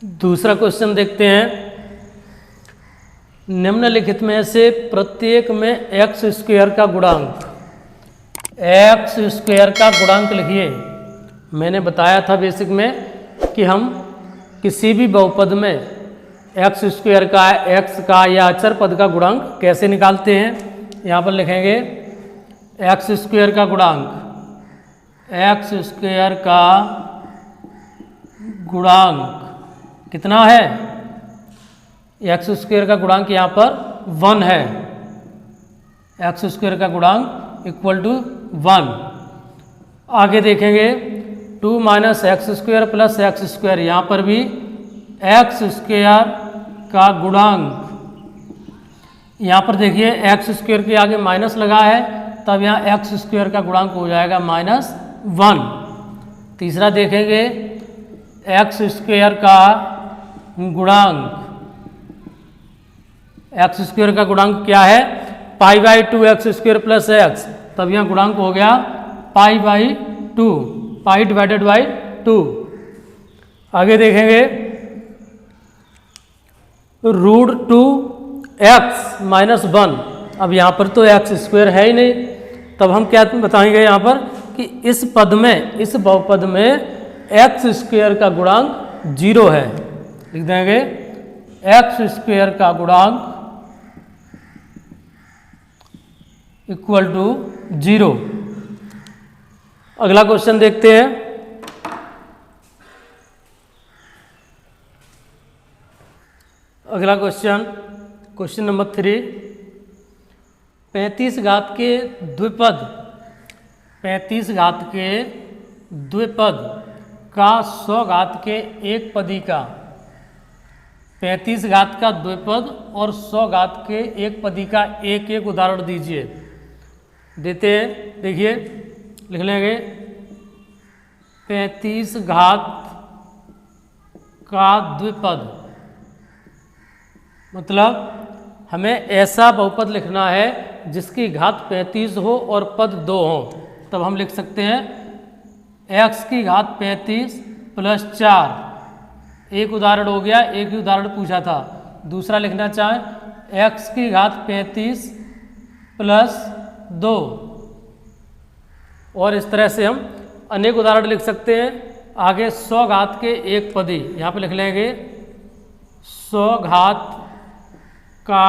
दूसरा क्वेश्चन देखते हैं। निम्नलिखित में से प्रत्येक में एक्स स्क्वायर का गुणांक लिखिए। मैंने बताया था बेसिक में कि हम किसी भी बहुपद में एक्स स्क्वायर का, एक्स का या अचर पद का गुणांक कैसे निकालते हैं। यहाँ पर लिखेंगे एक्स स्क्वायर का गुणांक कितना है। एक्स स्क्वायर का गुणांक यहाँ पर 1 है। एक्स स्क्वायर का गुणांक इक्वल टू 1। आगे देखेंगे 2 minus x square plus x square, यहाँ पर भी एक्स स्क्वायर का गुणांक, यहाँ पर देखिए एक्स स्क्वायर के आगे माइनस लगा है, तब यहाँ एक्स स्क्वायर का गुणांक हो जाएगा -1। तीसरा देखेंगे एक्स स्क्वायर का गुणांक, एक्स स्क्वायर का गुणांक क्या है, π/2 एक्स स्क्वायर प्लस एक्स, तब यहाँ गुणांक हो गया π/2, π/2। आगे देखेंगे √2x - 1। अब यहाँ पर तो एक्स स्क्वायर है ही नहीं, तब हम क्या बताएंगे यहाँ पर कि इस बहुपद में एक्स स्क्वायर का गुणांक 0 है। लिख देंगे एक्स स्क्वायर का गुणांक इक्वल टू 0। अगला क्वेश्चन देखते हैं। अगला क्वेश्चन नंबर 3। 35 घात के द्विपद का 100 घात के एक पदी का, 35 घात का द्विपद और 100 घात के एक पदी का एक एक उदाहरण दीजिए। देते हैं, देखिए लिख लेंगे 35 घात का द्विपद, मतलब हमें ऐसा बहुपद लिखना है जिसकी घात 35 हो और पद 2 हो। तब हम लिख सकते हैं x की घात 35 + 4। एक उदाहरण हो गया, एक ही उदाहरण पूछा था। दूसरा लिखना चाहें x की घात 35 + 2, और इस तरह से हम अनेक उदाहरण लिख सकते हैं। आगे 100 घात के एक पदी, यहाँ पे लिख लेंगे 100 घात का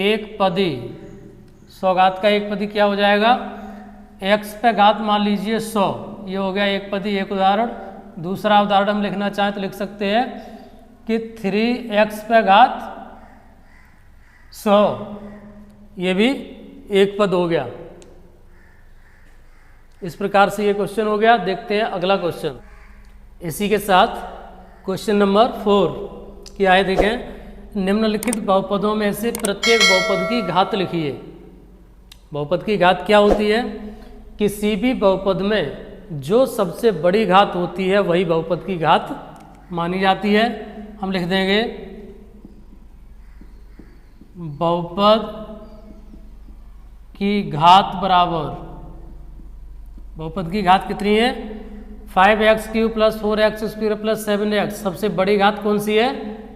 एक पदी। 100 घात का एक पदी क्या हो जाएगा, x पे घात मान लीजिए 100, ये हो गया एक पदी, एक उदाहरण। दूसरा उदाहरण हम लिखना चाहें तो लिख सकते हैं कि 3x पे घात 100, ये भी एक पद हो गया। इस प्रकार से ये क्वेश्चन हो गया। देखते हैं अगला क्वेश्चन। इसी के साथ क्वेश्चन नंबर 4 क्या है, देखें। निम्नलिखित बहुपदों में से प्रत्येक बहुपद की घात लिखिए। बहुपद की घात क्या होती है, किसी भी बहुपद में जो सबसे बड़ी घात होती है वही बहुपद की घात मानी जाती है। हम लिख देंगे बहुपद की घात बराबर, बहुपद की घात कितनी है, 5x³ + 4x² + 7x। सबसे बड़ी घात कौन सी है,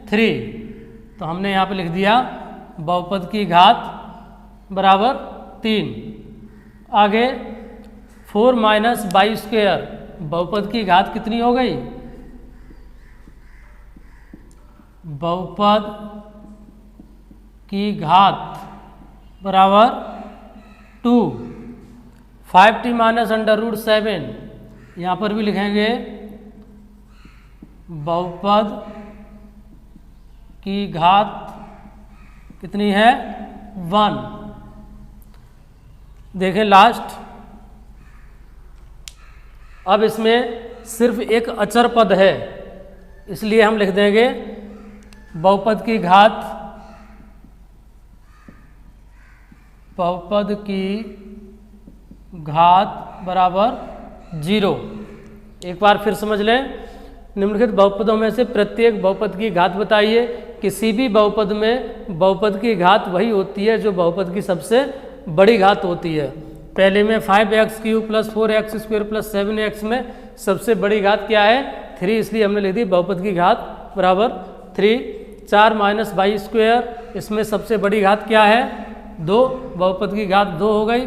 3। तो हमने यहाँ पे लिख दिया बहुपद की घात बराबर 3। आगे 4 - y², बहुपद की घात कितनी हो गई, बहुपद की घात बराबर 2। 5t - √7, यहाँ पर भी लिखेंगे बहुपद की घात कितनी है, 1। देखें लास्ट, अब इसमें सिर्फ एक अचर पद है, इसलिए हम लिख देंगे बहुपद की घात बराबर 0। एक बार फिर समझ लें, निम्नलिखित बहुपदों में से प्रत्येक बहुपद की घात बताइए। किसी भी बहुपद में बहुपद की घात वही होती है जो बहुपद की सबसे बड़ी घात होती है। पहले में 5x³ + 4x² + 7x में सबसे बड़ी घात क्या है, 3 इसलिए हमने लिख दी बहुपद की घात बराबर 3। 4 माइनस वाई स्क्वायर, इसमें सबसे बड़ी घात क्या है 2, बहुपद की घात 2 हो गई।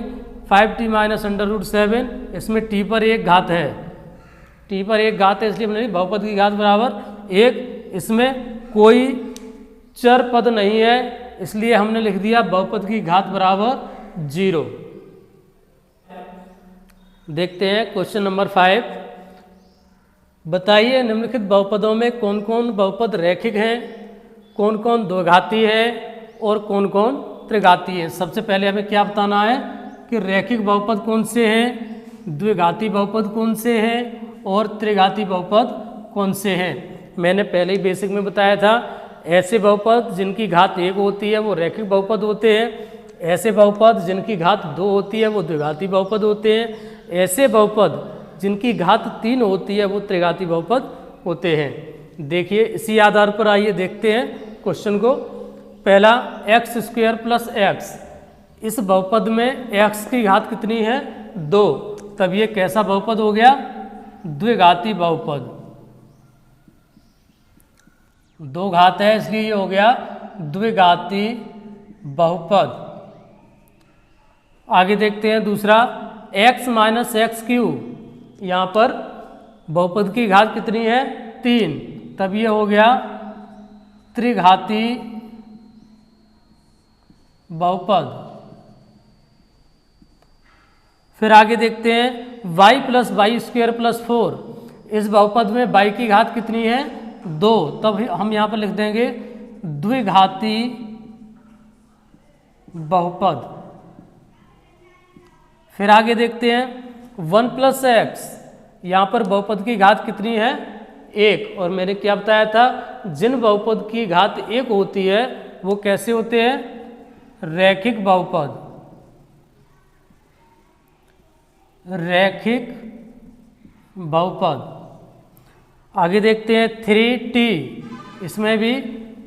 5t माइनस √7, इसमें t पर एक घात है, t पर एक घात है इसलिए हमने बहुपद की घात बराबर 1। इसमें कोई चर पद नहीं है इसलिए हमने लिख दिया बहुपद की घात बराबर 0। देखते हैं क्वेश्चन नंबर 5। बताइए निम्नलिखित बहुपदों में कौन कौन बहुपद रैखिक हैं, कौन कौन द्विघाती है और कौन कौन त्रिघाती है। सबसे पहले हमें क्या बताना है कि रैखिक बहुपद कौन से हैं, द्विघाती बहुपद कौन से हैं और त्रिघाती बहुपद कौन से हैं। मैंने पहले ही बेसिक में बताया था, ऐसे बहुपद जिनकी घात 1 होती है वो रैखिक बहुपद होते हैं, ऐसे बहुपद जिनकी घात 2 होती है वो द्विघाती बहुपद होते हैं, ऐसे बहुपद जिनकी घात 3 होती है वो त्रिघाती बहुपद होते हैं। देखिए इसी आधार पर आइए देखते हैं क्वेश्चन को। पहला x² + x, इस बहुपद में x की घात कितनी है 2, तब ये कैसा बहुपद हो गया द्विघाती बहुपद। 2 घात है इसलिए ये हो गया द्विघाती बहुपद। आगे देखते हैं दूसरा x - x³, यहाँ पर बहुपद की घात कितनी है 3, तब ये हो गया त्रिघाती बहुपद। फिर आगे देखते हैं y + y² + 4, इस बहुपद में y की घात कितनी है 2, तब हम यहाँ पर लिख देंगे द्विघाती बहुपद। फिर आगे देखते हैं 1 + x, यहाँ पर बहुपद की घात कितनी है 1, और मैंने क्या बताया था जिन बहुपद की घात 1 होती है वो कैसे होते हैं रैखिक बहुपद। रैखिक बहुपद। आगे देखते हैं 3t, इसमें भी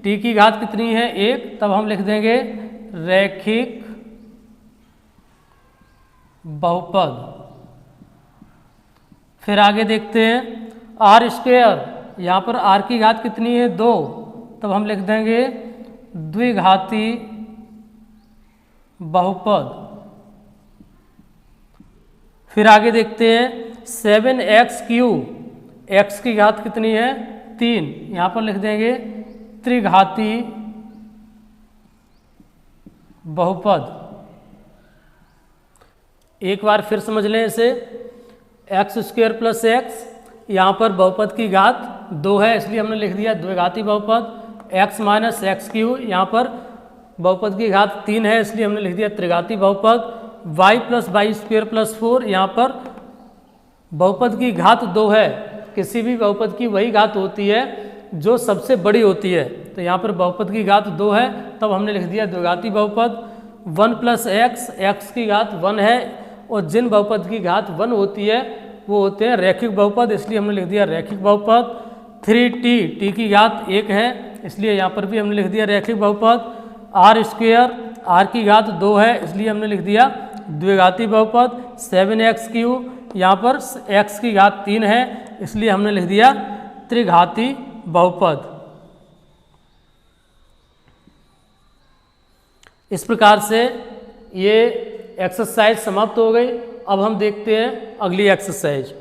t की घात कितनी है 1, तब हम लिख देंगे रैखिक बहुपद। फिर आगे देखते हैं r², यहाँ पर r की घात कितनी है 2, तब हम लिख देंगे द्विघाती बहुपद। फिर आगे देखते हैं 7x³ x की घात कितनी है 3, यहाँ पर लिख देंगे त्रिघाती बहुपद। एक बार फिर समझ लें इसे, x² + x, यहाँ पर बहुपद की घात 2 है इसलिए हमने लिख दिया द्विघाती बहुपद। x - x³, यहाँ पर बहुपद की घात 3 है इसलिए हमने लिख दिया त्रिघाती बहुपद। y + y² + 4, यहाँ पर बहुपद की घात 2 है, किसी भी बहुपद की वही घात होती है जो सबसे बड़ी होती है, तो यहाँ पर बहुपद की घात 2 है तब हमने लिख दिया द्विघाती बहुपद। 1 + x, x की घात 1 है और जिन बहुपद की घात 1 होती है वो होते हैं रैखिक बहुपद, इसलिए हमने लिख दिया रैखिक बहुपद। 3t, t की घात 1 है इसलिए यहाँ पर भी हमने लिख दिया रैखिक बहुपद। r², r की घात 2 है इसलिए हमने लिख दिया द्विघाती बहुपद। 7x³, यहाँ पर x की घात 3 है इसलिए हमने लिख दिया त्रिघाती बहुपद। इस प्रकार से ये एक्सरसाइज समाप्त हो गई। अब हम देखते हैं अगली एक्सरसाइज।